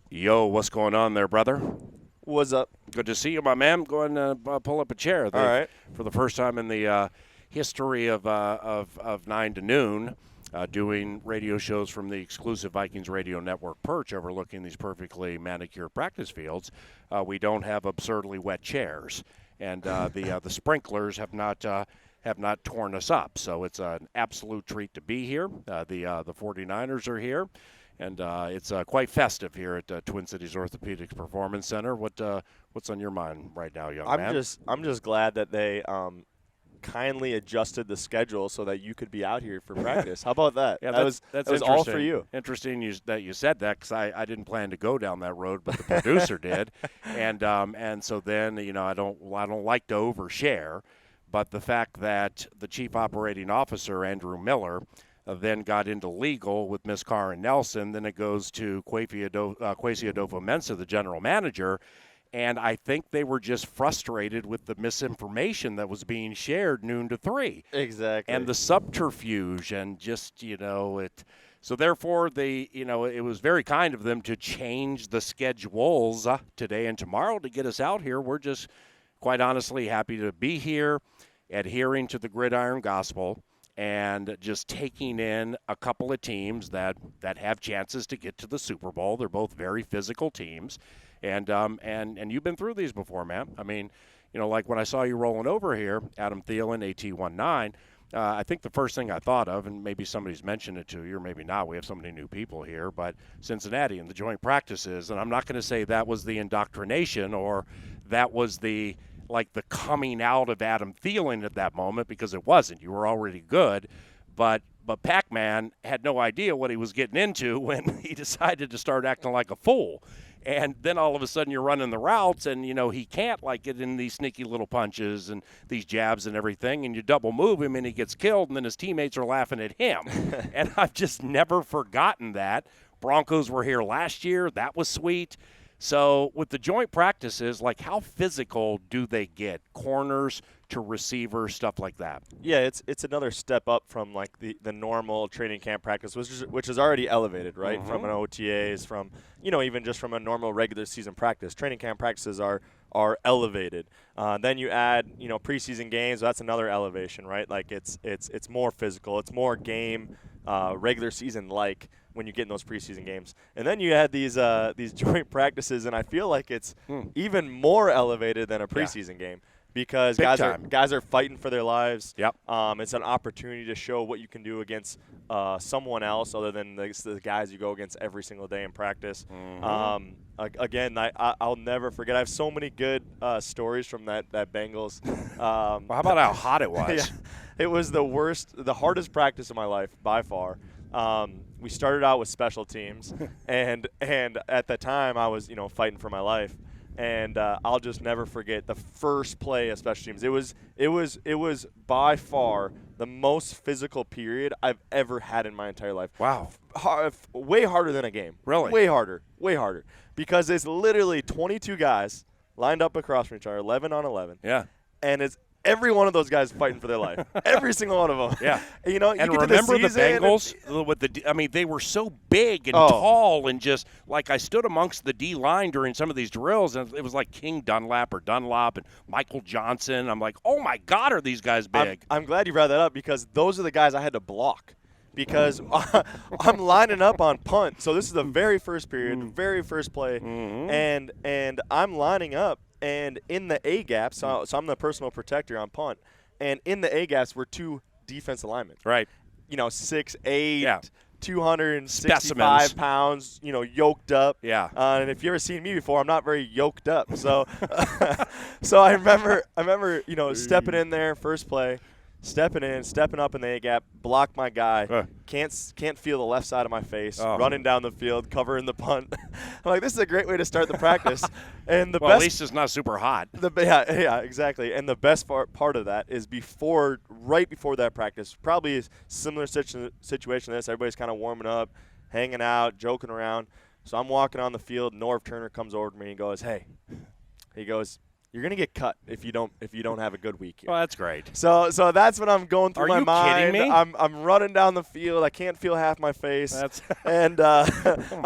Yo, what's going on there, brother? What's up? Good to see you, my man. Go ahead and pull up a chair. All right. For the first time in the history of 9 to noon, doing radio shows from the exclusive Vikings Radio Network perch overlooking these perfectly manicured practice fields, we don't have absurdly wet chairs, and the sprinklers have not torn us up. So it's an absolute treat to be here. The 49ers are here. And it's quite festive here at Twin Cities Orthopedics Performance Center. What's on your mind right now, young man? I'm just glad that they kindly adjusted the schedule so that you could be out here for practice. How about that? Yeah, that was all for you. Interesting that you said that, because I didn't plan to go down that road, but the producer did, and so then I don't like to overshare, but the fact that the chief operating officer Andrew Miller then got into legal with Miss Karen Nelson. Then it goes to Kwesi Adofo-Mensah, the general manager. And I think they were just frustrated with the misinformation that was being shared noon to 3. Exactly. And the subterfuge and just, it. So therefore, it was very kind of them to change the schedules today and tomorrow to get us out here. We're just, quite honestly, happy to be here, adhering to the gridiron gospel, and just taking in a couple of teams that have chances to get to the Super Bowl. They're both very physical teams, and you've been through these before, man. I mean, like when I saw you rolling over here, Adam Thielen, AT19, I think the first thing I thought of, and maybe somebody's mentioned it to you, or maybe not, we have so many new people here, but Cincinnati and the joint practices, and I'm not going to say that was the indoctrination or that was the coming out of Adam Thielen at that moment, because it wasn't. You were already good, but Pac-Man had no idea what he was getting into when he decided to start acting like a fool. And then all of a sudden you're running the routes, and he can't get in these sneaky little punches and these jabs and everything, and you double move him and he gets killed, and then his teammates are laughing at him. And I've just never forgotten that. Broncos were here last year. That was sweet. So with the joint practices, how physical do they get? Corners to receivers, stuff like that. Yeah, it's another step up from the normal training camp practice, which is already elevated, right? Mm-hmm. From an OTAs, from even just from a normal regular season practice. Training camp practices are elevated. Then you add preseason games. That's another elevation, right? It's more physical. It's more game regular season when you get in those preseason games. And then you add these joint practices, and I feel like it's even more elevated than a preseason game, because guys are fighting for their lives. Yep. It's an opportunity to show what you can do against someone else other than the guys you go against every single day in practice. Mm-hmm. Again, I'll never forget. I have so many good stories from that Bengals. Well, how about how hot it was? Yeah, it was the hardest practice of my life by far. We started out with special teams, and at the time I was fighting for my life, and I'll just never forget the first play of special teams. It was by far the most physical period I've ever had in my entire life. Wow, way harder than a game. Really? Way harder, because it's literally 22 guys lined up across from each other, 11 on 11. Yeah, and it's every one of those guys fighting for their life. Every single one of them. Yeah. You and remember the Bengals they were so big and tall, and just I stood amongst the D line during some of these drills, and it was like King Dunlap and Michael Johnson. I'm like, oh my God, are these guys big? I'm glad you brought that up, because those are the guys I had to block. Because I'm lining up on punt. So this is the very first period, very first play, and I'm lining up. And in the A gaps, so I'm the personal protector on punt, and in the A gaps were two defensive linemen. Right. 6'8", 265 specimens. pounds, yoked up. Yeah. And if you ever seen me before, I'm not very yoked up. So, so I remember, stepping in there, first play, stepping up in the A gap, block my guy, can't feel the left side of my face, running down the field, covering the punt. I'm like, this is a great way to start the practice. And at least it's not super hot. Yeah, exactly. And the best part of that is right before that practice, probably a similar situation to this. Everybody's kind of warming up, hanging out, joking around. So I'm walking on the field. Norv Turner comes over to me and goes, hey, You're gonna get cut if you don't have a good week here. Well, that's great. So that's what I'm going through my mind. Are you kidding me? I'm running down the field. I can't feel half my face. And I'm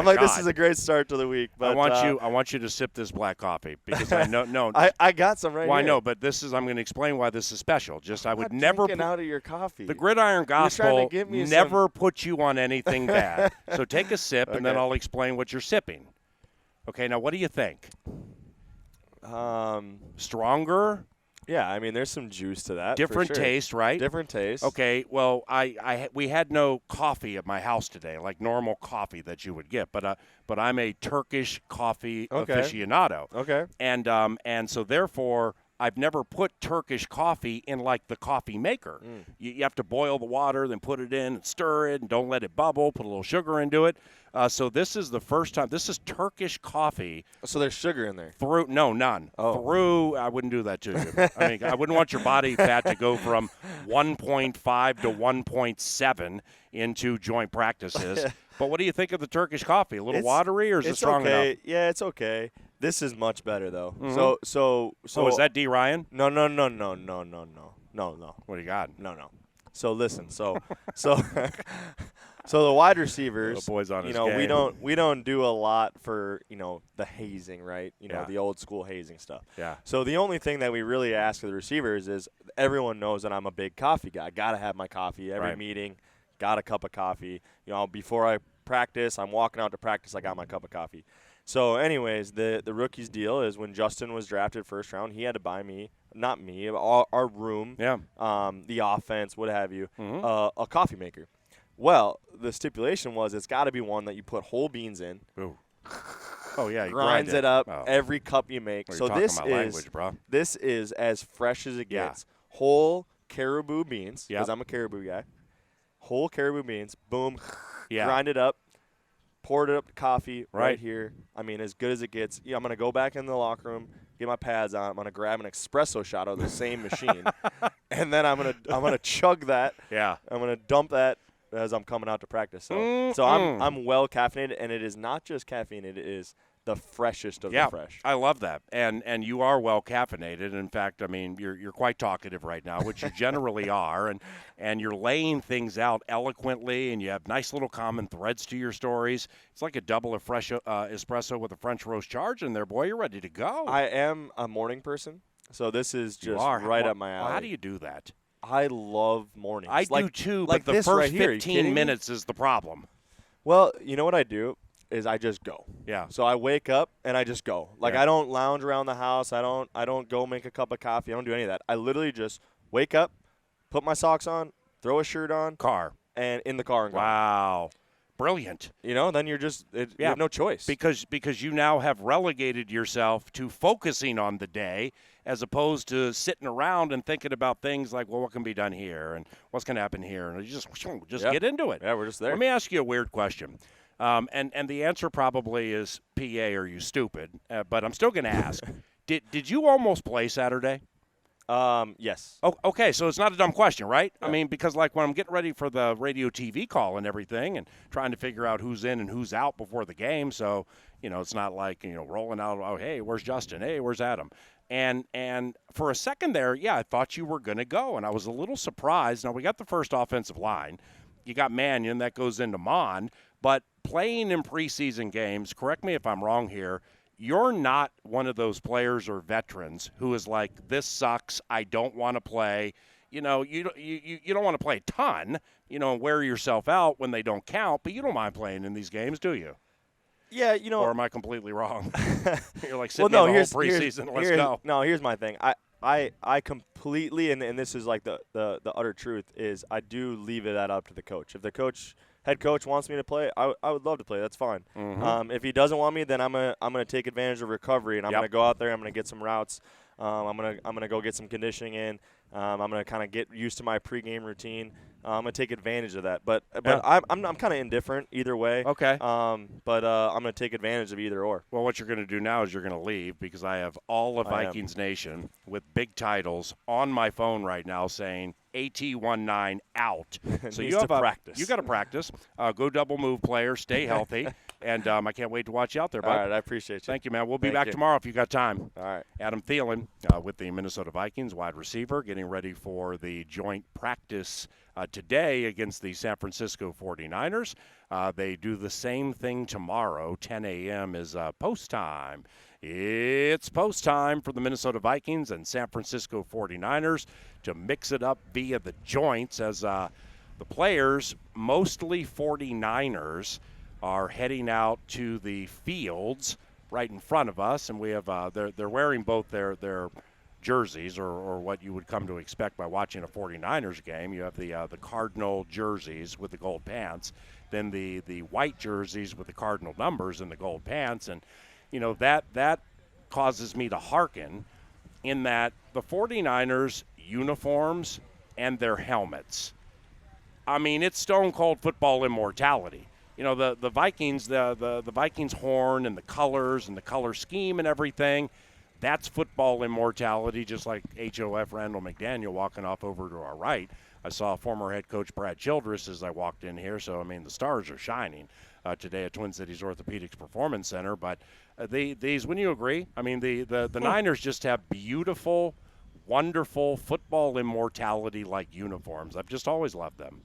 like, God. this is a great start to the week. But I want you to sip this black coffee because I know no. I got some right here. Well, I know, but I'm going to explain why this is special. I would never drinking out of your coffee. The Gridiron Gospel never put you on anything bad. So take a sip, and then I'll explain what you're sipping. Okay, now what do you think? Stronger? Yeah, I mean, there's some juice to that. Different for sure. taste, right? Different taste. Okay, well, we had no coffee at my house today, like normal coffee that you would get, but I'm a Turkish coffee aficionado. Okay. And so therefore, I've never put Turkish coffee in like the coffee maker. You have to boil the water, then put it in and stir it, and don't let it bubble. Put a little sugar into it. So this is the first time. This is Turkish coffee. So there's sugar in there? None. I wouldn't do that to you. I mean, I wouldn't want your body fat to go from 1.5 to 1.7 into joint practices. But what do you think of the Turkish coffee? A little watery, or is it strong enough? Yeah, it's okay. This is much better though. Mm-hmm. So is that D. Ryan? No. What do you got? No. So listen. So the wide receivers. The boy's on his game. we don't do a lot for the hazing, right? The old school hazing stuff. Yeah. So the only thing that we really ask of the receivers is everyone knows that I'm a big coffee guy. Got to have my coffee every meeting. Got a cup of coffee. Before I practice, I'm walking out to practice. I got my cup of coffee. So, anyways, the rookie's deal is when Justin was drafted first round, he had to buy me, not me, our room, the offense, what have you, a coffee maker. Well, the stipulation was it's got to be one that you put whole beans in. Ooh. Oh yeah, you grinds it up every cup you make. Well, so this is as fresh as it gets. Whole caribou beans, because I'm a caribou guy. Whole caribou beans, boom, grind it up. Poured it up to coffee right here. I mean, as good as it gets. I'm going to go back in the locker room, get my pads on. I'm going to grab an espresso shot out of the same machine, and then I'm going to chug that. Yeah. I'm going to dump that as I'm coming out to practice. So I'm well caffeinated, and it is not just caffeine. It is the freshest of the fresh. I love that. And you are well caffeinated. In fact, I mean, you're quite talkative right now, which you generally are, and you're laying things out eloquently, and you have nice little common threads to your stories. It's like a double espresso with a French roast charge in there, boy. You're ready to go. I am a morning person, so this is just right up my alley. Well, how do you do that? I love mornings. I do too, but the first 15 minutes is the problem. Well, you know what I do? Is I just go. Yeah. So I wake up and I just go. I don't lounge around the house. I don't go make a cup of coffee. I don't do any of that. I literally just wake up, put my socks on, throw a shirt on, and in the car and go. Wow. Brilliant. Then you're just you have no choice. Because you now have relegated yourself to focusing on the day as opposed to sitting around and thinking about things like, well, what can be done here and what's going to happen here, and you just get into it. Yeah, we're just there. Let me ask you a weird question. And the answer probably is PA, are you stupid? But I'm still going to ask. Did you almost play Saturday? Yes. Oh, okay, so it's not a dumb question, right? Yeah. I mean, because when I'm getting ready for the radio TV call and everything and trying to figure out who's in and who's out before the game, so, it's not like, rolling out, oh, hey, where's Justin? Hey, where's Adam? And for a second there, I thought you were going to go, and I was a little surprised. Now, we got the first offensive line. You got Mannion, that goes into Mon, but playing in preseason games, correct me if I'm wrong here, you're not one of those players or veterans who is like, this sucks, I don't want to play. You don't want to play a ton, and wear yourself out when they don't count, but you don't mind playing in these games, do you? Yeah, Or am I completely wrong? You're like sitting in the whole preseason, let's go. No, here's my thing. I completely, and this is like the utter truth, is I do leave it up to the coach. If the head coach wants me to play, I would love to play. That's fine. Mm-hmm. If he doesn't want me, then I'm gonna take advantage of recovery, and I'm gonna go out there. I'm gonna get some routes. I'm gonna go get some conditioning in. I'm gonna kind of get used to my pregame routine. I'm gonna take advantage of that. But I'm kind of indifferent either way. Okay. But I'm gonna take advantage of either or. Well, what you're gonna do now is you're gonna leave because I have all of Vikings Nation with big titles on my phone right now saying AT19 out. So Needs you have to practice. You got to practice. Go double move, player. Stay healthy. And I can't wait to watch you out there, bud. All right, I appreciate you. Thank you, man. We'll be Thank back you. tomorrow if you got time. All right. Adam Thielen with the Minnesota Vikings, wide receiver, getting ready for the joint practice today against the San Francisco 49ers. They do the same thing tomorrow. 10 a.m. is post time. It's post time for the Minnesota Vikings and San Francisco 49ers to mix it up via the joints as the players, mostly 49ers, are heading out to the fields right in front of us, and we have they're wearing both their jerseys or what you would come to expect by watching a 49ers game. You have the Cardinal jerseys with the gold pants, then the white jerseys with the Cardinal numbers and the gold pants, and you know that causes me to hearken in that the 49ers uniforms and their helmets. I mean, it's stone cold football immortality. You know, the Vikings, the Vikings horn and the colors and the color scheme and everything, that's football immortality, just like HOF Randall McDaniel walking off over to our right. I saw former head coach Brad Childress as I walked in here, so, I mean, the stars are shining today at Twin Cities Orthopedics Performance Center. But these, wouldn't you agree? I mean, the Niners just have beautiful, wonderful football immortality-like uniforms. I've just always loved them.